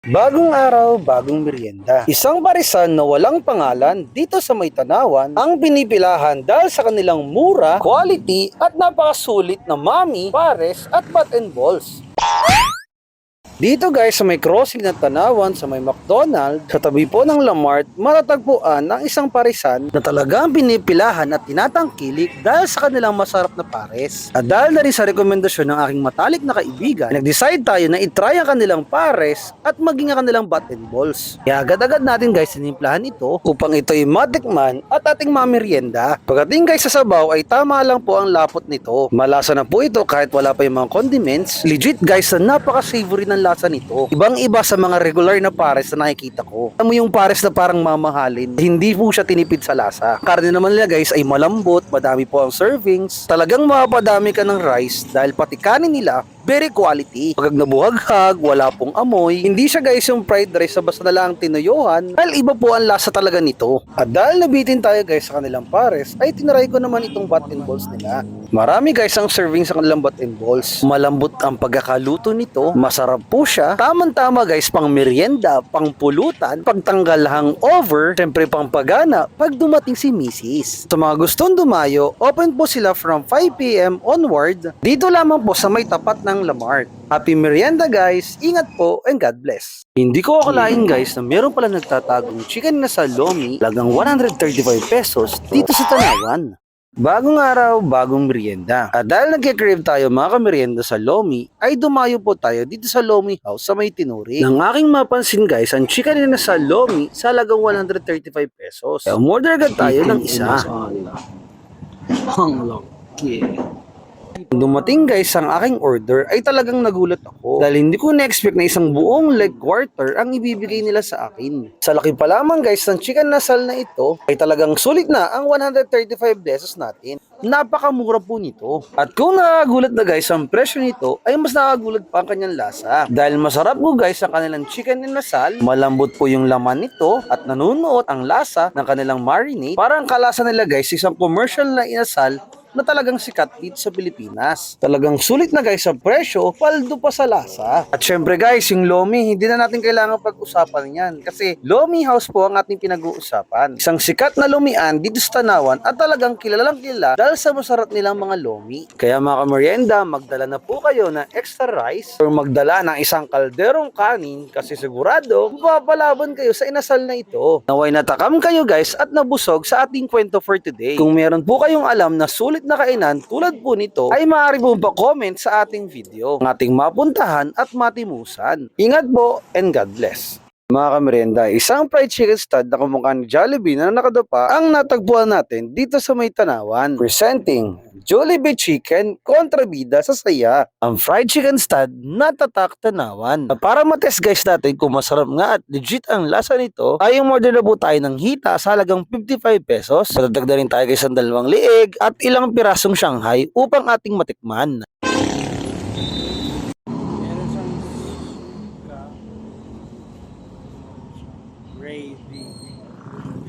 Bagong araw, bagong merienda. Isang parisan na walang pangalan dito sa May Tanawan ang pinipilahan dahil sa kanilang mura, quality at napakasulit na mami, pares at bat and balls. Dito guys sa may crossing ng Tanawan sa may McDonald's, sa tabi po ng Lamart, matatagpuan ang isang parisan na talagang pinipilahan at tinatangkilik dahil sa kanilang masarap na pares. At dahil na rin sa rekomendasyon ng aking matalik na kaibigan, nag-decide tayo na itry ang kanilang pares at maging ang kanilang bat and balls. Kaya agad-agad natin guys sinimplahan ito upang ito ay matikman at ating mamerienda. Pagdating guys sa sabaw ay tama lang po ang lapot nito. Malasa na po ito kahit wala pa yung mga condiments. Legit guys na napaka-savory ng lasa nito. Ibang iba sa mga regular na pares na nakikita ko. Alam mo yung pares na parang mamahalin, hindi po siya tinipid sa lasa. Karne naman nila guys ay malambot, madami po ang servings. Talagang mapapadami ka ng rice dahil pati kanin nila very quality. Pag nabuhaghag, wala pong amoy. Hindi siya guys yung fried rice na basta na lang tinuyuhan dahil iba po ang lasa talaga nito. At dahil nabitin tayo guys sa kanilang pares, ay tinaray ko naman itong bat and balls nila. Marami guys ang serving sa kanilang bat and balls. Malambot ang pagkakaluto nito, masarap po siya. Tamang-tama guys pang merienda, pang pulutan, pagtanggal hangover, syempre pang pagana pag dumating si Mrs. Sa mga gustong dumayo, open po sila from 5 PM onward. Dito lamang po sa may tapat ng Lamart. Happy merienda guys, ingat po and God bless. Hindi ko akalain guys na meron pala nagtatagong chicken na sa Lomi, lagang 135 pesos dito sa Tanawan. Bagong araw, bagong merienda. At dahil nagkikrave tayo mga kamerienda sa Lomi, ay dumayo po tayo dito sa Lomi House sa may Tinuri. Nang aking mapansin guys, ang chicken na sa Lomi sa lagang 135 pesos. Kaya umorder agad tayo ng isa. Ang laki. Dumating guys ang aking order ay talagang nagulat ako dahil hindi ko na-expect na isang buong leg quarter ang ibibigay nila sa akin. Sa laki pa lamang guys ng chicken nasal na ito ay talagang sulit na ang 135 pesos natin. Napakamura po nito. At kung nakagulat na guys ang presyo nito ay mas nakagulat pa ang kanyang lasa. Dahil masarap po guys ang kanilang chicken nasal, malambot po yung laman nito at nanunuot ang lasa ng kanilang marinade. Parang kalasa nila guys isang commercial na inasal na talagang sikat dito sa Pilipinas. Talagang sulit na guys sa presyo, paldo pa sa lasa. At syempre guys, yung Lomi, hindi na natin kailangan pag-usapan yan kasi Lomi House po ang ating pinag-uusapan. Isang sikat na lumian dito sa Tanawan at talagang kilalang kilala dahil sa masarap nilang mga Lomi. Kaya mga kamerienda, magdala na po kayo ng extra rice or magdala ng isang kalderong kanin kasi sigurado mapapalaban kayo sa inasal na ito. Naway natakam kayo guys at nabusog sa ating kwento for today. Kung meron po kayong alam na sulit na kainan tulad po nito ay maaari po pa-comment sa ating video ng ating mapuntahan at matimusan. Ingat po and God bless. Mga kamerienda, isang fried chicken stud na kamukha ni Jollibee na nakadapa ang natagpuan natin dito sa May Tanawan. Presenting Jollibee Chicken kontrabida sa saya. Ang fried chicken stud na tatak Tanawan. Para matest guys natin kung masarap nga at legit ang lasa nito, ay umorder na po tayo ng hita sa halagang 55 pesos. Patagdag rin tayo guys ng 2 liig at ilang pirasong Shanghai upang ating matikman.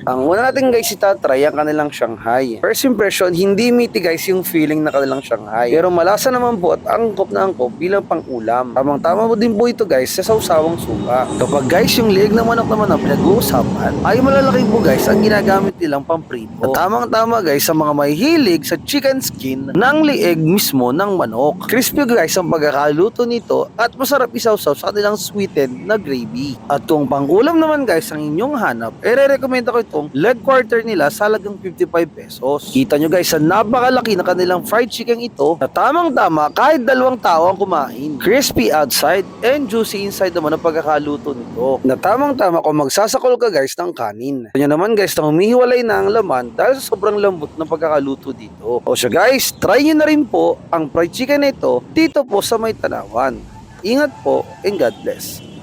Ang una natin guys itatry ang kanilang Shanghai. First impression, hindi meaty guys yung feeling na kanilang Shanghai. Pero malasa naman po at angkop na angkop bilang pang-ulam. Tamang-tama mo din po ito guys sa sawsawang suka. Kapag guys yung liig ng manok naman ang pinag-uusapan, ay malalaki po guys ang ginagamit nilang pamprito. At tamang-tama guys sa mga may hilig sa chicken skin ng liig mismo ng manok. Crispy guys ang pagkakaluto nito at masarap isawsaw sa kanilang sweetened na gravy. At kung pang-ulam naman guys ang inyong hanap, re-recommend ako itong leg quarter nila sa halagang 55 pesos. Kita nyo guys, sa napakalaki na kanilang fried chicken ito na tamang-tama kahit 2 tao ang kumain. Crispy outside and juicy inside naman ang pagkakaluto nito. Na tamang-tama kung magsasakol ka guys ng kanin. Kanya naman guys na humihiwalay na ang laman dahil sa sobrang lambot ng pagkakaluto dito. O siya guys, try nyo na rin po ang fried chicken nito dito po sa May Tanawan. Ingat po and God bless.